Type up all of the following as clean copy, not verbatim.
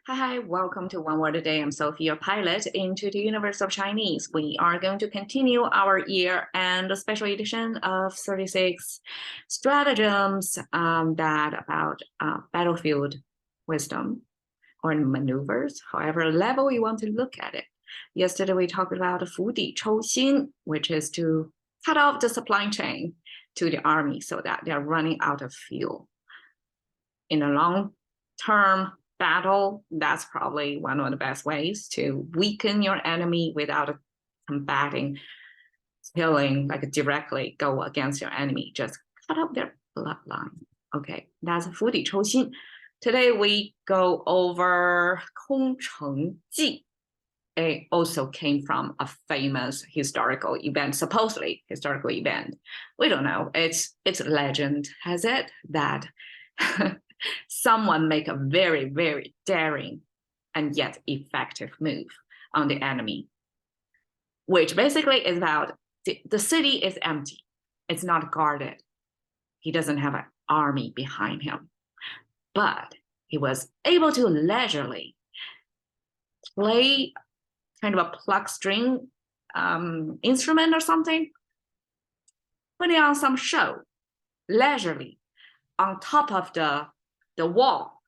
Hi, welcome to One Word a Day. I'm Sophie, your pilot into the universe of Chinese. We are going to continue our year-end special edition of 36 stratagems that about battlefield wisdom or maneuvers, however level you want to look at it. Yesterday, we talked about 釜底抽薪, which is to cut off the supply chain to the army so that they're running out of fuel. In the long term battle, that's probably one of the best ways to weaken your enemy without combating, killing, like directly go against your enemy. Just cut up their bloodline. Okay, that's 釜底抽薪. Today we go over 空城计. It also came from a famous historical event, supposedly historical event. We don't know. It's legend, has it, that someone make a very, very daring and yet effective move on the enemy, which basically is about the city is empty. It's not guarded. He doesn't have an army behind him, but he was able to leisurely play kind of a pluck string instrument or something, putting on some show leisurely on top of the wall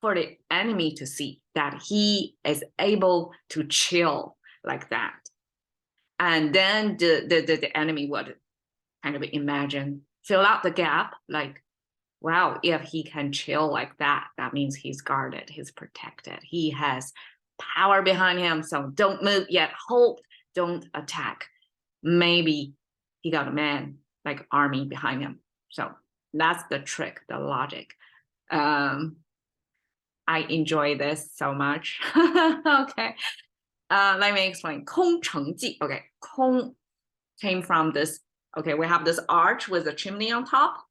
for the enemy to see that he is able to chill like that. And then the enemy would kind of imagine, fill out the gap, like, wow, if he can chill like that, that means he's guarded, he's protected, he has power behind him, so don't move yet, hold, don't attack. Maybe he got a man, like army behind him. So that's the trick, the logic. I enjoy this so much. Okay, let me explain. 空城计. Okay, 空 came from this. Okay, we have this arch with a chimney on top.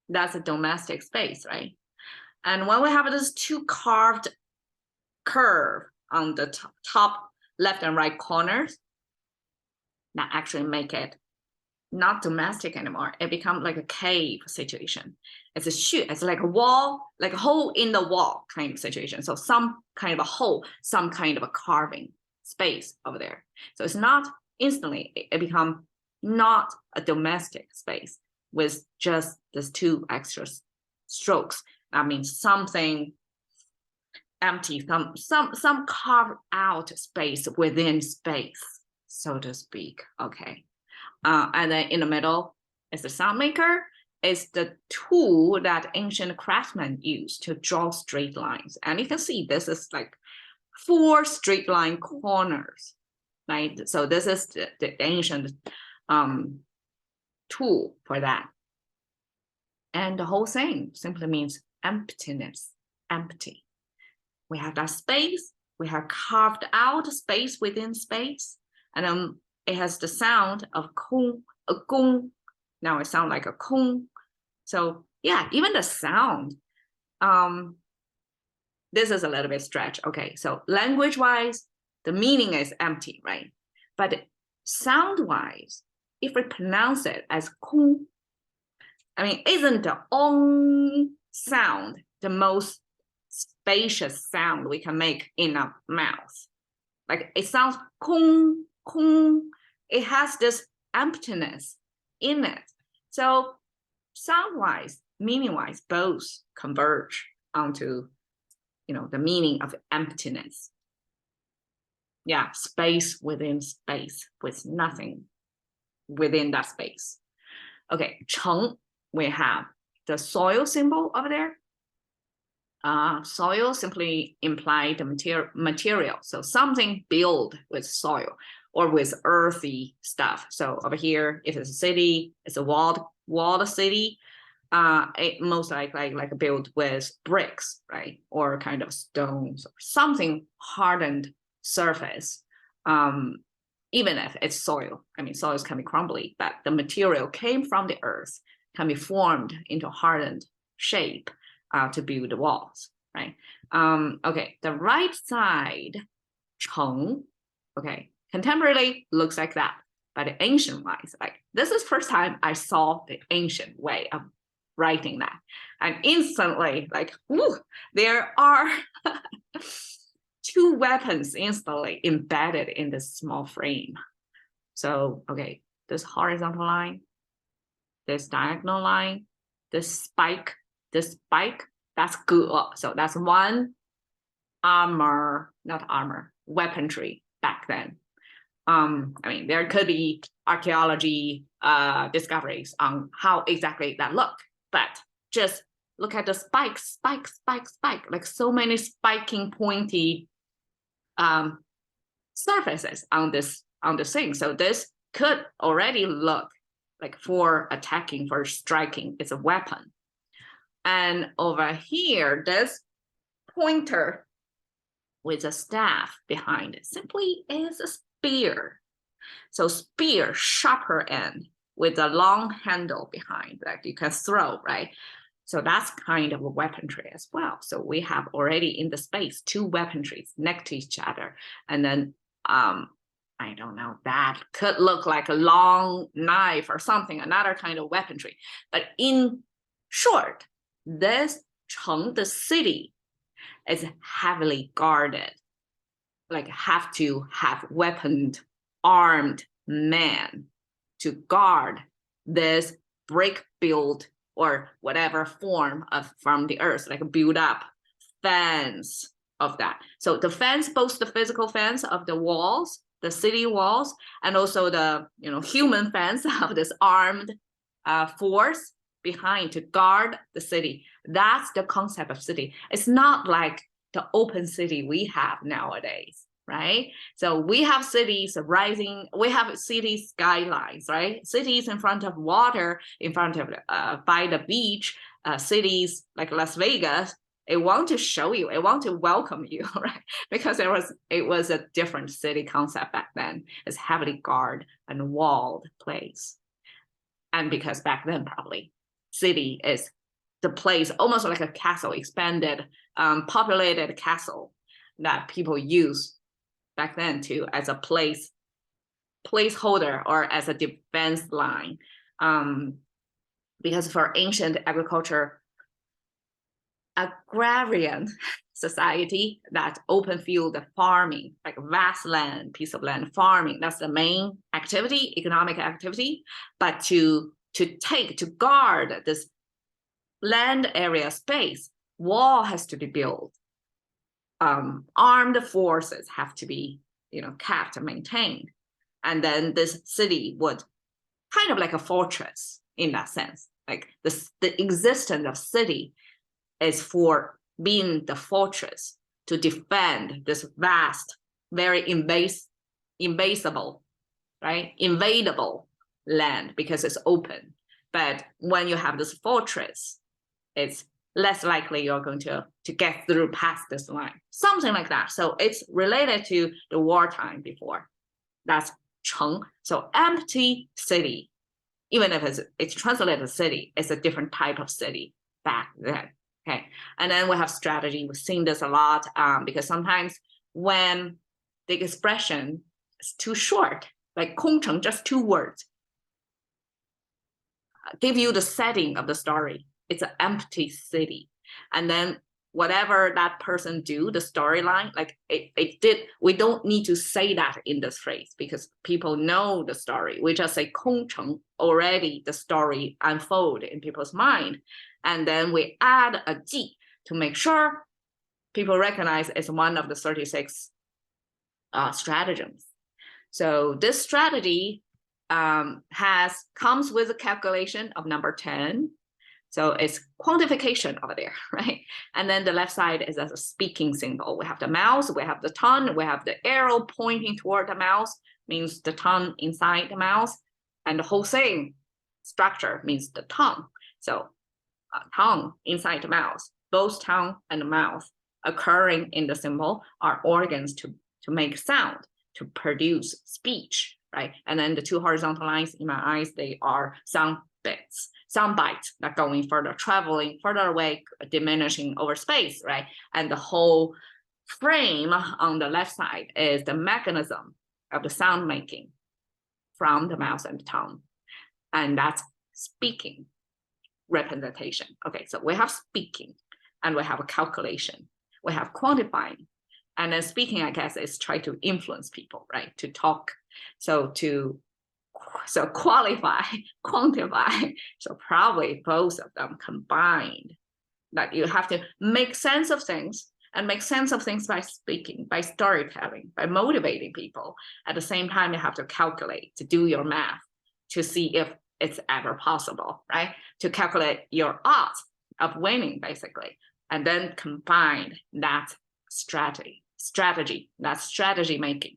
That's a domestic space, right? And when we have this two carved curve on the top left and right corners, that actually make it not domestic anymore. It becomes like a cave situation. It's a chute, it's like a wall, like a hole in the wall kind of situation. So some kind of a hole, some kind of a carving space over there. So it's not instantly, it becomes not a domestic space with just these two extra strokes. That means something empty, some carved out space within space, so to speak. Okay. And then in the middle is the sound maker. It's the tool that ancient craftsmen used to draw straight lines. And you can see this is like 4 straight line corners, right? So this is the ancient tool for that. And the whole thing simply means emptiness, empty. We have that space, we have carved out space within space, and then it has the sound of 空, a gong. Now it sounds like a 空. So yeah, even the sound, this is a little bit stretch. Okay, so language-wise, the meaning is empty, right? But sound-wise, if we pronounce it as 空, I mean, isn't the ong sound the most spacious sound we can make in a mouth? Like it sounds 空, 空. It has this emptiness in it. So sound-wise, meaning-wise, both converge onto, the meaning of emptiness. Yeah, space within space with nothing within that space. Okay, 城, we have the soil symbol over there. Soil simply implies the material. So something built with soil or with earthy stuff. So over here, if it's a city, it's a walled city. It most likely like built with bricks, right? Or kind of stones or something hardened surface. Even if it's soil, I mean, soils can be crumbly, but the material came from the earth, can be formed into hardened shape to build the walls, right? Okay, the right side, 城, okay, contemporarily looks like that, but the ancient wise, like this is first time I saw the ancient way of writing that. And instantly, like, whoo, there are two weapons instantly embedded in this small frame. So, okay, this horizontal line, this diagonal line, this spike, that's good. So that's one weaponry back then. I mean, there could be archaeology discoveries on how exactly that look, but just look at the spike, like so many spiking pointy surfaces on this thing. So this could already look like for attacking, for striking, it's a weapon. And over here, this pointer with a staff behind it simply is a spear. So spear, sharper end with a long handle behind that you can throw, right? So that's kind of a weaponry as well. So we have already in the space two weaponries next to each other. And then I don't know, that could look like a long knife or something, another kind of weaponry. But in short, this Cheng, the city, is heavily guarded, like have to have weaponed, armed men to guard this brick build or whatever form of from the earth, like build up fence of that. So the fence, both the physical fence of the walls, the city walls, and also the human fence of this armed force behind to guard the city. That's the concept of city. It's not like the open city we have nowadays, right? So we have cities rising, we have city skylines, right? Cities in front of water, in front of by the beach, cities like Las Vegas. It want to show you, it want to welcome you, right? Because it was a different city concept back then. It's heavily guarded and walled place. And because back then probably city is the place, almost like a castle, expanded, populated castle that people use back then too as a placeholder or as a defense line. Because for ancient agriculture, agrarian society, that open field farming, like vast land, piece of land farming, that's the main activity, economic activity. But to guard this land area space, wall has to be built. Armed forces have to be, kept and maintained. And then this city would kind of like a fortress in that sense. Like the existence of city is for being the fortress to defend this vast, very invasible, right? Invadable land because it's open. But when you have this fortress, it's less likely you're going to get through past this line, something like that. So it's related to the wartime before. That's Cheng. So empty city, even if it's translated city, it's a different type of city back then. Okay, and then we have strategy. We've seen this a lot because sometimes when the expression is too short, like 空城, just two words, give you the setting of the story. It's an empty city. And then whatever that person do, the storyline, like it did, we don't need to say that in this phrase because people know the story. We just say 空城, already the story unfold in people's mind. And then we add a ji to make sure people recognize it's one of the 36 stratagems. So this strategy comes with a calculation of number 10. So it's quantification over there, right? And then the left side is as a speaking symbol. We have the mouse, we have the tongue, we have the arrow pointing toward the mouse, means the tongue inside the mouse, and the whole thing structure means the tongue. So tongue inside the mouth, both tongue and the mouth occurring in the symbol are organs to make sound, to produce speech, right? And then the two horizontal lines in my eyes, they are sound bites that going further, traveling further away, diminishing over space, right? And the whole frame on the left side is the mechanism of the sound making from the mouth and the tongue. And that's speaking. representation. Okay, so we have speaking, and we have a calculation. We have quantifying. And then speaking, I guess, is try to influence people, right? To talk. So qualify, quantify. So probably both of them combined. That you have to make sense of things, and make sense of things by speaking, by storytelling, by motivating people. At the same time, you have to calculate, to do your math, to see if it's ever possible, right? To calculate your odds of winning, basically. And then combine that strategy, that strategy making.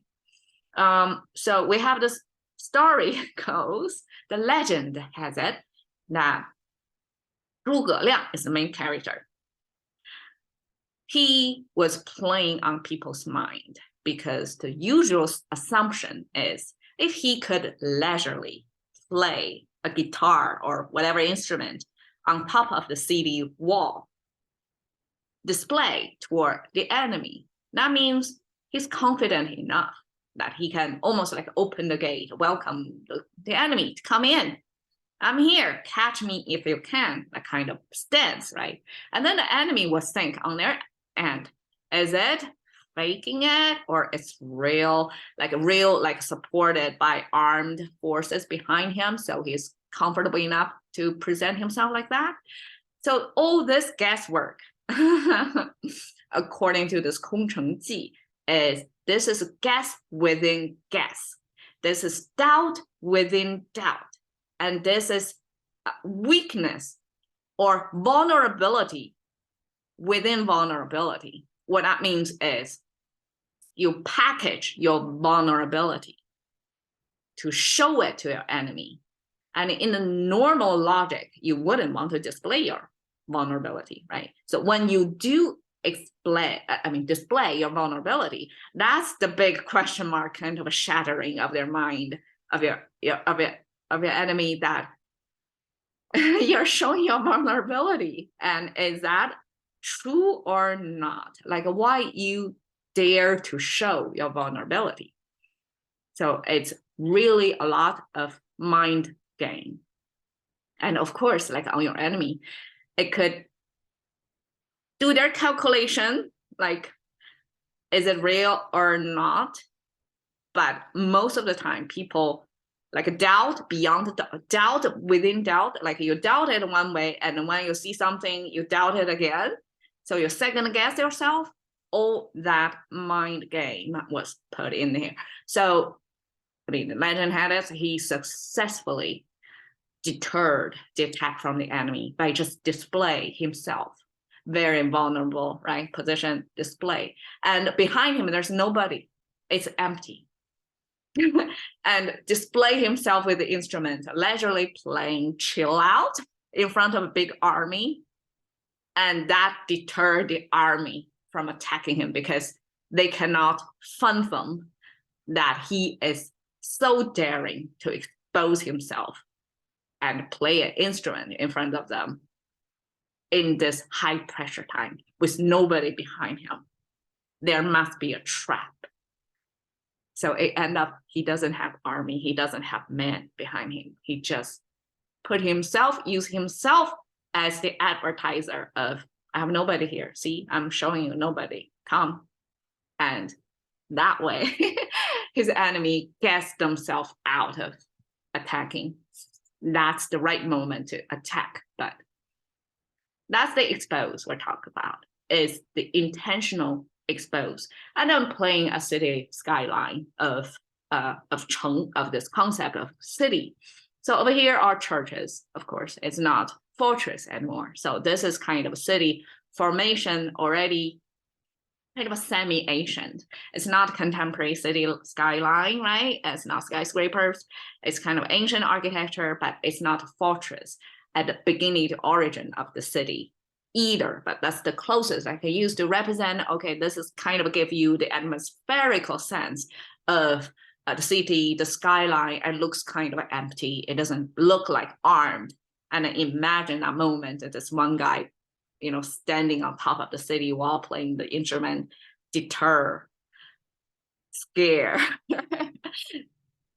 So we have this story goes, the legend has it, that Zhuge Liang is the main character. He was playing on people's mind because the usual assumption is if he could leisurely play a guitar or whatever instrument on top of the city wall, display toward the enemy, that means he's confident enough that he can almost like open the gate, welcome the enemy to come in. I'm here, catch me if you can, that kind of stance, right? And then the enemy will think on their end, is it faking it, or it's real, like supported by armed forces behind him, so he's comfortable enough to present himself like that? So all this guesswork, according to this 空城计, this is guess within guess. This is doubt within doubt. And this is weakness or vulnerability within vulnerability. What that means is you package your vulnerability to show it to your enemy. And in the normal logic, you wouldn't want to display your vulnerability, right? So when you do display your vulnerability, that's the big question mark, kind of a shattering of their mind, of your enemy, that you're showing your vulnerability. And is that true or not? Like, why you dare to show your vulnerability? So it's really a lot of mind game. And of course, like on your enemy, it could do their calculation, like, is it real or not? But most of the time, people like doubt beyond doubt within doubt. Like you doubt it one way, and when you see something, you doubt it again. So you second guess yourself. All that mind game was put in there. So, I mean, the legend had it, he successfully deterred the attack from the enemy by just display himself. Very vulnerable, right? Position display. And behind him, there's nobody. It's empty. And display himself with the instrument, leisurely playing chill out in front of a big army. And that deterred the army from attacking him, because they cannot fathom that he is so daring to expose himself and play an instrument in front of them in this high pressure time with nobody behind him. There must be a trap. So it ended up, he doesn't have army, he doesn't have men behind him. He just use himself as the advertiser of, I have nobody here. See, I'm showing you nobody, come. And that way, his enemy gets themselves out of attacking. That's the right moment to attack. But that's the expose we're talking about, is the intentional expose. And I'm playing a city skyline of this concept of city. So over here are churches, of course. It's not fortress anymore. So this is kind of a city formation already, kind of a semi-ancient. It's not contemporary city skyline, right? It's not skyscrapers. It's kind of ancient architecture, but it's not a fortress at the beginning, the origin of the city either. But that's the closest I can use to represent, okay, this is kind of give you the atmospherical sense of the city, the skyline. It looks kind of empty. It doesn't look like armed. And I imagine that moment that this one guy, standing on top of the city wall playing the instrument, deter, scare,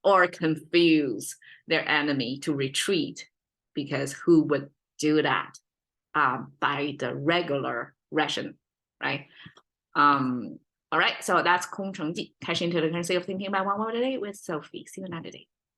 or confuse their enemy to retreat, because who would do that by the regular ration, right? All right, so that's 空城计, cash into the currency of thinking by 1 word a day with Sophie. See you another day.